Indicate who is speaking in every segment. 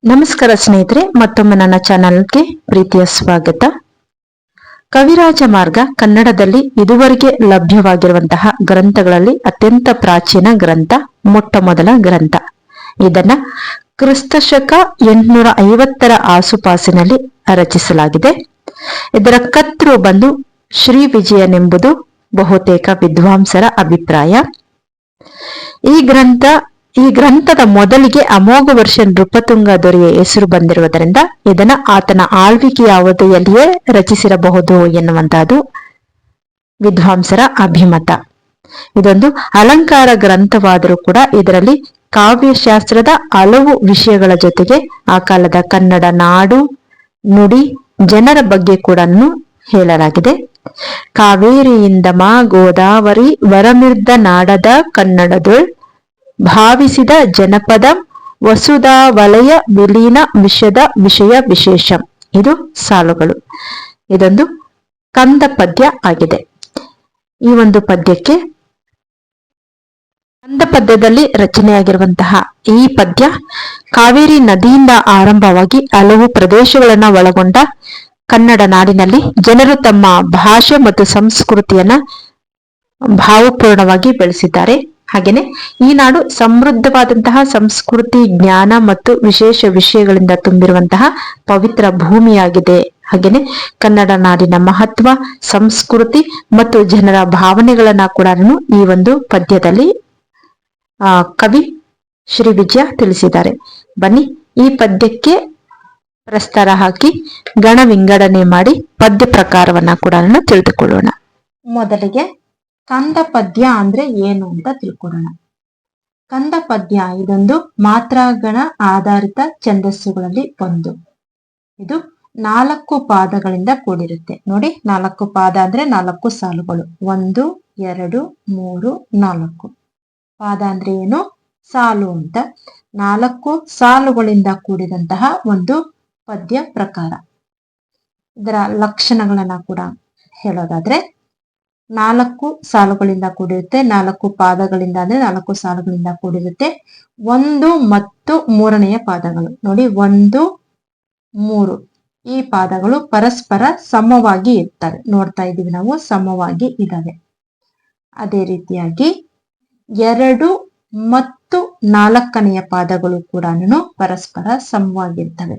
Speaker 1: ನಮಸ್ಕಾರ ಸ್ನೇಹಿತರೆ, ಮತ್ತೊಮ್ಮೆ ನನ್ನ ಚಾನಲ್ಗೆ ಪ್ರೀತಿಯ ಸ್ವಾಗತ. ಕವಿರಾಜ ಮಾರ್ಗ ಕನ್ನಡದಲ್ಲಿ ಇದುವರೆಗೆ ಲಭ್ಯವಾಗಿರುವಂತಹ ಗ್ರಂಥಗಳಲ್ಲಿ ಅತ್ಯಂತ ಪ್ರಾಚೀನ ಗ್ರಂಥ, ಮೊಟ್ಟ ಮೊದಲ ಗ್ರಂಥ. ಇದನ್ನ ಕ್ರಿಸ್ತಶಕ 850 ಆಸುಪಾಸಿನಲ್ಲಿ ರಚಿಸಲಾಗಿದೆ. ಇದರ ಕರ್ತೃ ಬಂದು ಶ್ರೀ ವಿಜಯನೆಂಬುದು ಬಹುತೇಕ ವಿದ್ವಾಂಸರ ಅಭಿಪ್ರಾಯ. ಈ ಗ್ರಂಥದ ಮೊದಲಿಗೆ ಅಮೋಘ ವರ್ಷ ನೃಪತುಂಗ ದೊರೆಯ ಹೆಸರು ಬಂದಿರುವುದರಿಂದ ಇದನ್ನ ಆತನ ಆಳ್ವಿಕೆಯ ಅವಧಿಯಲ್ಲಿಯೇ ರಚಿಸಿರಬಹುದು ಎನ್ನುವಂತಹದ್ದು ವಿದ್ವಾಂಸರ ಅಭಿಮತ. ಇದೊಂದು ಅಲಂಕಾರ ಗ್ರಂಥವಾದರೂ ಕೂಡ ಇದರಲ್ಲಿ ಕಾವ್ಯಶಾಸ್ತ್ರದ ಹಲವು ವಿಷಯಗಳ ಜೊತೆಗೆ ಆ ಕಾಲದ ಕನ್ನಡ ನಾಡು, ನುಡಿ, ಜನರ ಬಗ್ಗೆ ಕೂಡ ಹೇಳಲಾಗಿದೆ. ಕಾವೇರಿಯಿಂದ ಮಾ ಗೋದಾವರಿ ವರಮಿರ್ದ ನಾಡದ ಕನ್ನಡದೊಳ್ ಭಾವಿಸಿದ ಜನಪದ ವಸುಧಾ ವಲಯ ವಿಲೀನ ವಿಷಯ ವಿಶೇಷಂ. ಇದು ಸಾಲುಗಳು. ಇದೊಂದು ಕಂದ ಪದ್ಯ ಆಗಿದೆ. ಈ ಒಂದು ಪದ್ಯಕ್ಕೆ ಕಂದ ಪದ್ಯದಲ್ಲಿ ರಚನೆಯಾಗಿರುವಂತಹ ಈ ಪದ್ಯ ಕಾವೇರಿ ನದಿಯಿಂದ ಆರಂಭವಾಗಿ ಹಲವು ಪ್ರದೇಶಗಳನ್ನ ಒಳಗೊಂಡ ಕನ್ನಡ ನಾಡಿನಲ್ಲಿ ಜನರು ತಮ್ಮ ಭಾಷೆ ಮತ್ತು ಸಂಸ್ಕೃತಿಯನ್ನ ಭಾವಪೂರ್ಣವಾಗಿ ಬೆಳೆಸಿದ್ದಾರೆ. ಹಾಗೇನೆ ಈ ನಾಡು ಸಮೃದ್ಧವಾದಂತಹ ಸಂಸ್ಕೃತಿ, ಜ್ಞಾನ ಮತ್ತು ವಿಶೇಷ ವಿಷಯಗಳಿಂದ ತುಂಬಿರುವಂತಹ ಪವಿತ್ರ ಭೂಮಿಯಾಗಿದೆ. ಹಾಗೇನೆ ಕನ್ನಡ ನಾಡಿನ ಮಹತ್ವ, ಸಂಸ್ಕೃತಿ ಮತ್ತು ಜನರ ಭಾವನೆಗಳನ್ನ ಕೂಡ ಈ ಒಂದು ಪದ್ಯದಲ್ಲಿ ಕವಿ ಶ್ರೀ ವಿಜಯ ತಿಳಿಸಿದ್ದಾರೆ. ಬನ್ನಿ ಈ ಪದ್ಯಕ್ಕೆ ಪ್ರಸ್ತಾರ ಹಾಕಿ ಗಣ ವಿಂಗಡಣೆ ಮಾಡಿ ಪದ್ಯ ಪ್ರಕಾರವನ್ನ ಕೂಡ ತಿಳಿದುಕೊಳ್ಳೋಣ. ಮೊದಲಿಗೆ ಕಂದ ಪದ್ಯ ಅಂದ್ರೆ ಏನು ಅಂತ ತಿಳ್ಕೊಳ್ಳೋಣ. ಕಂದ ಪದ್ಯ ಇದೊಂದು ಮಾತ್ರಾಗಣ ಆಧಾರಿತ ಛಂದಸ್ಸುಗಳಲ್ಲಿ ಒಂದು. ಇದು 4 ಪಾದಗಳಿಂದ ಕೂಡಿರುತ್ತೆ. ನೋಡಿ, 4 ಪಾದ ಅಂದ್ರೆ 4 ಸಾಲುಗಳು. 1, 2, 3, 4 ಪಾದ ಅಂದ್ರೆ ಏನು? ಸಾಲು ಅಂತ. 4 ಸಾಲುಗಳಿಂದ ಕೂಡಿದಂತಹ ಒಂದು ಪದ್ಯ ಪ್ರಕಾರ. ಇದರ ಲಕ್ಷಣಗಳನ್ನ ಕೂಡ ಹೇಳೋದಾದ್ರೆ 4 ಸಾಲುಗಳಿಂದ ಕೂಡಿರುತ್ತೆ, 4 ಪಾದಗಳಿಂದ ಅಂದ್ರೆ 4 ಸಾಲುಗಳಿಂದ ಕೂಡಿರುತ್ತೆ. 1 ಮತ್ತು 3ನೆಯ ಪಾದಗಳು ನೋಡಿ, 1, 3 ಈ ಪಾದಗಳು ಪರಸ್ಪರ ಸಮವಾಗಿ ಇರ್ತವೆ. ನೋಡ್ತಾ ಇದೀವಿ ನಾವು, ಸಮವಾಗಿ ಇದಾವೆ. ಅದೇ ರೀತಿಯಾಗಿ 2 ಮತ್ತು 4ನೆಯ ಪಾದಗಳು ಕೂಡ ಪರಸ್ಪರ ಸಮವಾಗಿರ್ತವೆ.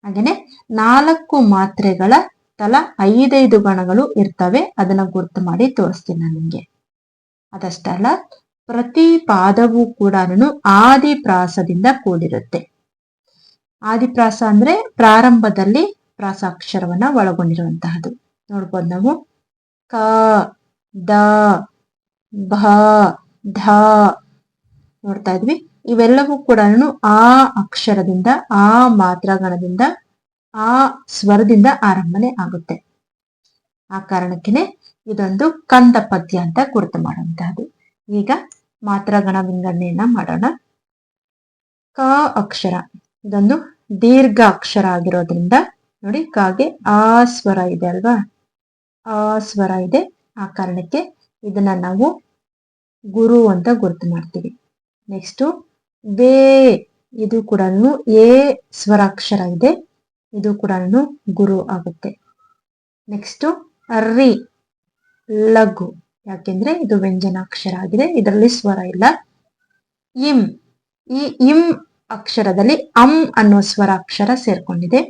Speaker 1: ಹಾಗೇನೆ 4 ಮಾತ್ರೆಗಳ ತಲಾ 5 ಗಣಗಳು ಇರ್ತವೆ. ಅದನ್ನ ಗುರ್ತು ಮಾಡಿ ತೋರಿಸ್ತೀನಿ ನಾನು ನಿಮ್ಗೆ. ಅದಷ್ಟಲ್ಲ, ಪ್ರತಿ ಪಾದವೂ ಕೂಡ ಆದಿಪ್ರಾಸದಿಂದ ಕೂಡಿರುತ್ತೆ. ಆದಿಪ್ರಾಸ ಅಂದ್ರೆ ಪ್ರಾರಂಭದಲ್ಲಿ ಪ್ರಾಸಾಕ್ಷರವನ್ನ ಒಳಗೊಂಡಿರುವಂತಹದ್ದು. ನೋಡ್ಬೋದು ನಾವು, ಕ, ದ, ಭ, ಧ ನೋಡ್ತಾ ಇದ್ವಿ. ಇವೆಲ್ಲವೂ ಕೂಡ ಆ ಅಕ್ಷರದಿಂದ, ಆ ಮಾತ್ರಾಗಣದಿಂದ, ಆ ಸ್ವರದಿಂದ ಆರಂಭನೆ ಆಗುತ್ತೆ. ಆ ಕಾರಣಕ್ಕೆ ಇದೊಂದು ಕಂದ ಪದ್ಯ ಅಂತ ಗುರುತು ಮಾಡುವಂತಹದ್ದು. ಈಗ ಮಾತ್ರಾಗಣ ವಿಂಗಡಣೆಯನ್ನ ಮಾಡೋಣ. ಕ ಅಕ್ಷರ ಇದೊಂದು ದೀರ್ಘ ಅಕ್ಷರ ಆಗಿರೋದ್ರಿಂದ ನೋಡಿ, ಕಾಗೆ ಆ ಸ್ವರ ಇದೆ ಅಲ್ವಾ, ಆ ಸ್ವರ ಇದೆ. ಆ ಕಾರಣಕ್ಕೆ ಇದನ್ನ ನಾವು ಗುರು ಅಂತ ಗುರುತು ಮಾಡ್ತೀವಿ. ನೆಕ್ಸ್ಟ್ ವೇ, ಇದು ಕೂಡ ಎ ಸ್ವರಾಕ್ಷರ ಇದೆ, ಇದು ಕೂಡ ಗುರು ಆಗುತ್ತೆ. ನೆಕ್ಸ್ಟ್ ರಿ, ಲಘು, ಯಾಕೆಂದ್ರೆ ಇದು ವ್ಯಂಜನಾಕ್ಷರ ಆಗಿದೆ, ಇದರಲ್ಲಿ ಸ್ವರ ಇಲ್ಲ. ಇಂ, ಈ ಇಂ ಅಕ್ಷರದಲ್ಲಿ ಅಂ ಅನ್ನೋ ಸ್ವರಾಕ್ಷರ ಸೇರ್ಕೊಂಡಿದೆ.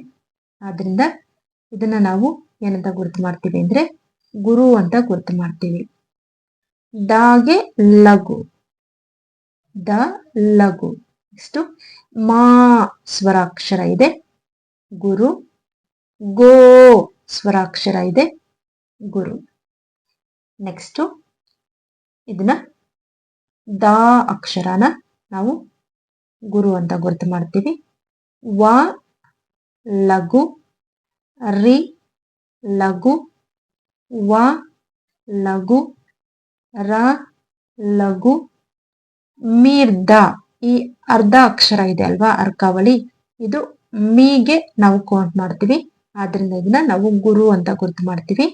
Speaker 1: ಆದ್ರಿಂದ ಇದನ್ನ ನಾವು ಏನಂತ ಗುರುತು ಮಾಡ್ತೀವಿ ಅಂದ್ರೆ ಗುರು ಅಂತ ಗುರುತು ಮಾಡ್ತೀವಿ. ದಾಗೆ ಲಘು, ದ ಲಘು. ನೆಕ್ಸ್ಟ್ ಮಾ ಸ್ವರಾಕ್ಷರ ಇದೆ, ಗುರು. ಗೋ ಸ್ವರಾಕ್ಷರ ಇದೆ, ಗುರು. ನೆಕ್ಸ್ಟ್ ಇದನ್ನ ದ ಅಕ್ಷರನ ನಾವು ಗುರು ಅಂತ ಗುರುತು ಮಾಡ್ತೀವಿ. ವ ಲಘು, ರಿ ಲಘು, ವ ಲಘು, ರ ಲಘು, ಮೀರ್ದ, ಈ ಅರ್ಧ ಅಕ್ಷರ ಇದೆ ಅಲ್ವಾ, ಅರ್ಕಾವಳಿ, ಇದು ಮೀಗೆ ನಾವು ಕೌಂಟ್ ಮಾಡ್ತೀವಿ. ಆದ್ರಿಂದ ಇದನ್ನ ನಾವು ಗುರು ಅಂತ ಗುರುತು ಮಾಡ್ತೀವಿ.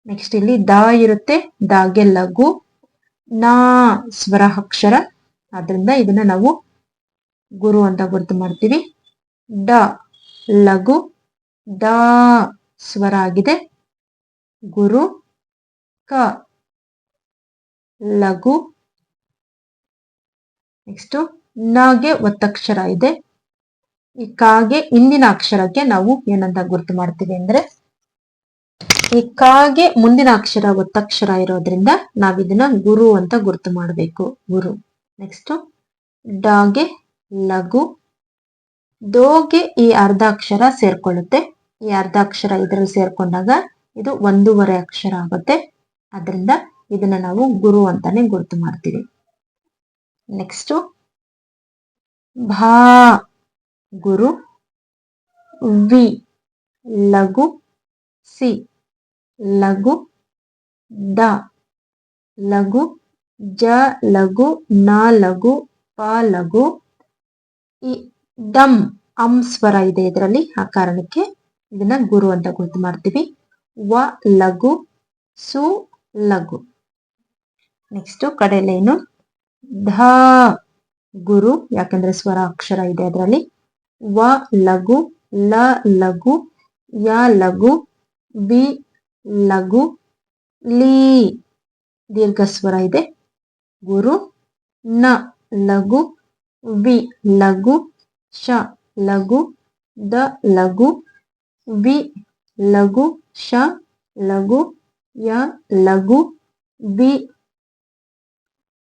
Speaker 1: ನೆಕ್ಸ್ಟ್ ಇಲ್ಲಿ ದ ಇರುತ್ತೆ, ದಾಗೆ ಲಘು, ನಾ ಸ್ವರ ಅಕ್ಷರ, ಆದ್ರಿಂದ ಇದನ್ನ ನಾವು ಗುರು ಅಂತ ಗುರುತು ಮಾಡ್ತೀವಿ. ಡ ಲಘು, ಡ ಸ್ವರ ಆಗಿದೆ. ಗುರು. ಕ ಲಘು. ನೆಕ್ಸ್ಟ್ ನಗೆ ಒತ್ತಕ್ಷರ ಇದೆ. ಈ ಕಾಗೆ ಹಿಂದಿನ ಅಕ್ಷರಕ್ಕೆ ನಾವು ಏನಂತ ಗುರುತು ಮಾಡ್ತೀವಿ ಅಂದ್ರೆ, ಈ ಕಾಗೆ ಮುಂದಿನ ಅಕ್ಷರ ಒತ್ತಕ್ಷರ ಇರೋದ್ರಿಂದ ನಾವಿದನ್ನ ಗುರು ಅಂತ ಗುರುತು ಮಾಡಬೇಕು. ಗುರು. ನೆಕ್ಸ್ಟ್ ಡಾಗೆ ಲಘು. ದೋಗೆ ಈ ಅರ್ಧ ಅಕ್ಷರ ಸೇರ್ಕೊಳ್ಳುತ್ತೆ. ಈ ಅರ್ಧ ಅಕ್ಷರ ಇದರಲ್ಲಿ ಸೇರ್ಕೊಂಡಾಗ ಇದು 1.5 ಅಕ್ಷರ ಆಗುತ್ತೆ. ಅದರಿಂದ ಇದನ್ನ ನಾವು ಗುರು ಅಂತಾನೆ ಗುರುತು ಮಾಡ್ತೀವಿ. ನೆಕ್ಸ್ಟ್ ಭಾ ಗುರು. ವಿ ಲಘು. ಸಿ ಲಘು. ದ ಲಘು. ಜ ಲಘು. ನ ಲಘು. ಪ ಲಘು. ಈ ಡಮ್ ಸ್ವರ ಇದೆ ಇದರಲ್ಲಿ, ಆ ಕಾರಣಕ್ಕೆ ಇದನ್ನ ಗುರು ಅಂತ ಗುರುತು ಮಾಡ್ತೀವಿ. ವ ಲಘು. ಸು ಲಘು. ನೆಕ್ಸ್ಟ್ ಕಡೆ ಲೈನು ಧ ಗುರು, ಯಾಕಂದ್ರೆ ಸ್ವರ ಅಕ್ಷರ ಇದೆ ಅದರಲ್ಲಿ. ವ ಲಘು. ಲ ಲಘು. ಯ ಲಘು. ವಿ ಲಘು. ಲೀ ದೀರ್ಘ ಸ್ವರ ಇದೆ. ಗುರು. ನ ಲಘು. ವಿ ಲಘು. ಶ ಲಘು. ದ ಲಘು. ವಿ ಲಘು. ಶ ಲಘು. ಯ ಲಘು. ವಿ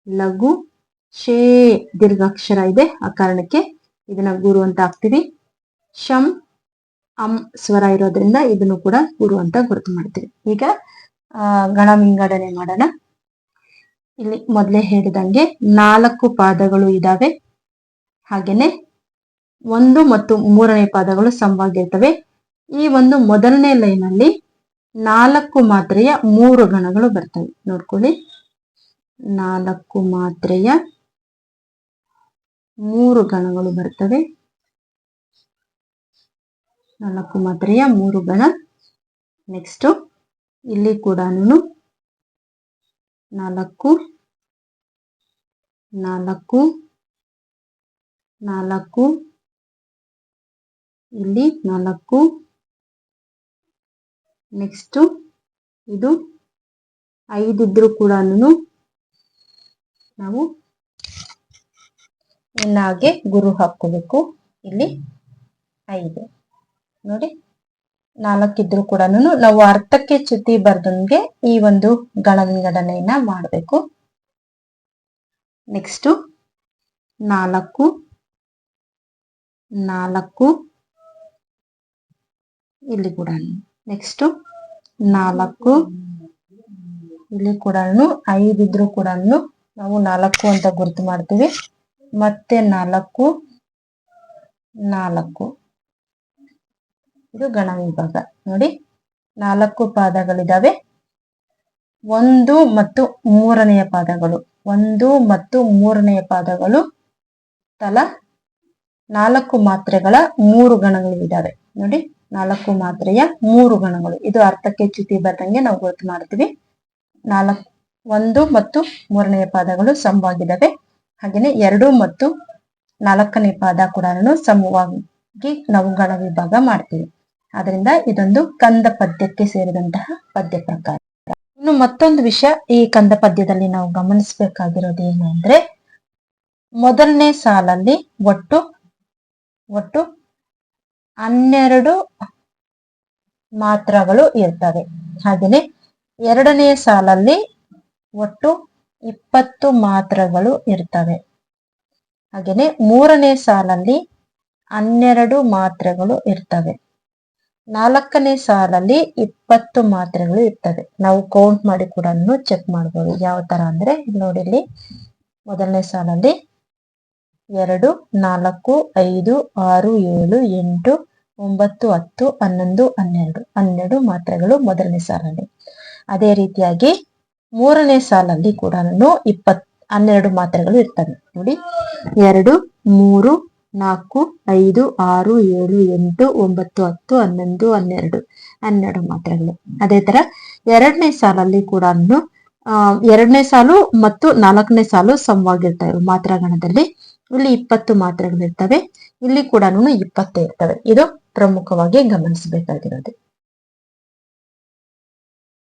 Speaker 1: ಲಘು. ಶೇ ದೀರ್ಘಾಕ್ಷರ ಇದೆ, ಆ ಕಾರಣಕ್ಕೆ ಇದನ್ನ ಗುರು ಅಂತ ಹಾಕ್ತಿವಿ. ಶಂ ಸ್ವರ ಇರೋದ್ರಿಂದ ಇದನ್ನು ಕೂಡ ಗುರು ಅಂತ ಗುರುತು ಮಾಡ್ತೀವಿ. ಈಗ ಗಣ ವಿಂಗಡಣೆ ಮಾಡೋಣ. ಇಲ್ಲಿ ಮೊದಲೇ ಹೇಳಿದಂಗೆ 4 ಪಾದಗಳು ಇದಾವೆ. ಹಾಗೇನೆ 1 ಮತ್ತು 3ನೇ ಪಾದಗಳು ಸಮವಾಗಿರ್ತವೆ. ಈ ಒಂದು ಮೊದಲನೇ ಲೈನ್ ಅಲ್ಲಿ 4 ಮಾತ್ರೆಯ 3 ಗಣಗಳು ಬರ್ತವೆ. ನೋಡ್ಕೊಳ್ಳಿ, 4 ಮಾತ್ರೆಯ 3 ಗಣಗಳು ಬರ್ತವೆ. 4 ಮಾತ್ರೆಯ 3 ಗಣ. ನೆಕ್ಸ್ಟ್ ಇಲ್ಲಿ ಕೂಡ 4 4 4 ಇಲ್ಲಿ 4. ನೆಕ್ಸ್ಟ್ ಇದು 5 ಇದ್ರೂ ಕೂಡ ನಾವು ಇನ್ನಾಗೆ ಗುರು ಹಾಕೋಬೇಕು. ಇಲ್ಲಿ 5 ನೋಡಿ, 4 ಇದ್ರೂ ಕೂಡ ನಾವು ಅರ್ಥಕ್ಕೆ ಚ್ಯುತಿ ಬರ್ದಂಗೆ ಈ ಒಂದು ಗಣ ವಿಂಗಡಣೆಯನ್ನ ಮಾಡಬೇಕು. ನೆಕ್ಸ್ಟ್ 4 4 ಇಲ್ಲಿ ಕೂಡ. ನೆಕ್ಸ್ಟ್ 4 ಇಲ್ಲಿ ಕೂಡ 5 ಇದ್ರೂ ಕೂಡ ನಾವು 4 ಅಂತ ಗುರುತು ಮಾಡ್ತೀವಿ. ಮತ್ತೆ 4 4 ಇದು ಗಣ ವಿಭಾಗ. ನೋಡಿ, 4 ಪಾದಗಳಿದಾವೆ. 1 ಮತ್ತು 3ನೆಯ ಪಾದಗಳು, 1 ಮತ್ತು 3ನೆಯ ಪಾದಗಳು ತಲಾ 4 ಮಾತ್ರೆಗಳ 3 ಗಣಗಳು ಇದಾವೆ. ನೋಡಿ, 4 ಮಾತ್ರೆಯ 3 ಗಣಗಳು. ಇದು ಅರ್ಥಕ್ಕೆ ಚ್ಯುತಿ ಬರ್ದಂಗೆ ನಾವು ಗುರುತು ಮಾಡ್ತೀವಿ. 1 ಮತ್ತು 3ನೆಯ ಪಾದಗಳು ಸಮವಾಗಿದ್ದಾವೆ. ಹಾಗೇನೆ 2 ಮತ್ತು 4ನೇ ಪಾದ ಕೂಡ ಸಮವಾಗಿ ನಾವು ಗಣ ವಿಭಾಗ ಮಾಡ್ತೀವಿ. ಅದರಿಂದ ಇದೊಂದು ಕಂದ ಪದ್ಯಕ್ಕೆ ಸೇರಿದಂತಹ ಪದ್ಯ ಪ್ರಕಾರ. ಇನ್ನು ಮತ್ತೊಂದು ವಿಷಯ ಈ ಕಂದ ಪದ್ಯದಲ್ಲಿ ನಾವು ಗಮನಿಸಬೇಕಾಗಿರೋದು ಏನು ಅಂದ್ರೆ, ಮೊದಲನೇ ಸಾಲಲ್ಲಿ ಒಟ್ಟು 12 ಮಾತ್ರಗಳು ಇರ್ತವೆ. ಹಾಗೇನೆ 2ನೇ ಸಾಲಲ್ಲಿ ಒಟ್ಟು 20 ಮಾತ್ರಗಳು ಇರ್ತವೆ. ಹಾಗೇನೆ 3ನೇ ಸಾಲಲ್ಲಿ 12 ಮಾತ್ರೆಗಳು ಇರ್ತವೆ. 4ನೇ ಸಾಲಲ್ಲಿ 20 ಮಾತ್ರೆಗಳು ಇರ್ತವೆ. ನಾವು ಕೌಂಟ್ ಮಾಡಿ ಕೂಡ ಚೆಕ್ ಮಾಡ್ಬೋದು. ಯಾವ ತರ ಅಂದ್ರೆ ನೋಡಿ, ಇಲ್ಲಿ ಮೊದಲನೇ ಸಾಲಲ್ಲಿ 2 4 5 6 7 8 9 10 11 12 ಮಾತ್ರೆಗಳು ಮೊದಲನೇ ಸಾಲಲ್ಲಿ. ಅದೇ ರೀತಿಯಾಗಿ 3ನೇ ಸಾಲಲ್ಲಿ ಕೂಡ 12 ಮಾತ್ರೆಗಳು ಇರ್ತವೆ. ನೋಡಿ, 2 3 4 5 6 7 8 9 10 11 12 ಮಾತ್ರೆಗಳು. ಅದೇ ತರ 2ನೇ ಸಾಲಲ್ಲಿ ಕೂಡ 2ನೇ ಸಾಲು ಮತ್ತು 4ನೇ ಸಾಲು ಸಮವಾಗಿರ್ತವೆ ಮಾತ್ರಾ ಗಣದಲ್ಲಿ. ಇಲ್ಲಿ 20 ಮಾತ್ರೆಗಳಿರ್ತವೆ. ಇಲ್ಲಿ ಕೂಡ 20 ಇರ್ತವೆ. ಇದು ಪ್ರಮುಖವಾಗಿ ಗಮನಿಸಬೇಕಾಗಿರೋದು.